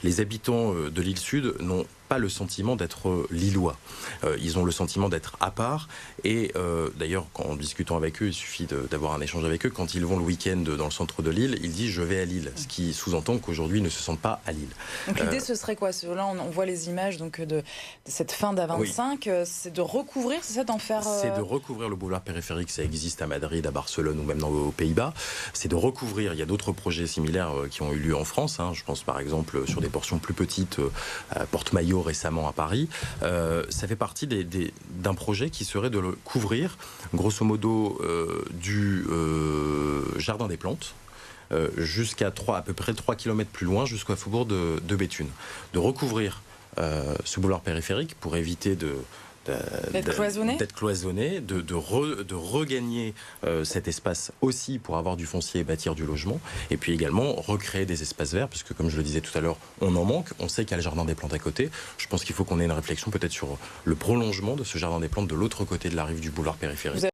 les habitants de l'île Sud n'ont pas le sentiment d'être lillois. Ils ont le sentiment d'être à part. Et d'ailleurs, en discutant avec eux, il suffit d'avoir un échange avec eux. Quand ils vont le week-end dans le centre de Lille, ils disent « je vais à Lille », ce qui sous-entend qu'aujourd'hui, ils ne se sentent pas à Lille. Donc l'idée, ce serait quoi? Là, on voit les images donc, de cette fin d'A25. Oui. C'est de recouvrir, c'est ça, d'en faire... C'est de recouvrir le boulevard périphérique. Ça existe à Madrid, à Barcelone ou même aux Pays-Bas. C'est de recouvrir. Il y a d'autres projets similaires qui ont eu lieu en France. Je pense par exemple sur des portions plus petites, à Porte-Maillot récemment à Paris. Ça fait partie d'un projet qui serait de le couvrir, grosso modo, du Jardin des Plantes, jusqu'à à peu près 3 km plus loin, jusqu'au faubourg de Béthune. De recouvrir ce boulevard périphérique pour éviter d'être cloisonné, de regagner cet espace aussi pour avoir du foncier et bâtir du logement, et puis également recréer des espaces verts, parce que comme je le disais tout à l'heure, on en manque, on sait qu'il y a le jardin des plantes à côté. Je pense qu'il faut qu'on ait une réflexion peut-être sur le prolongement de ce jardin des plantes de l'autre côté de la rive du boulevard périphérique.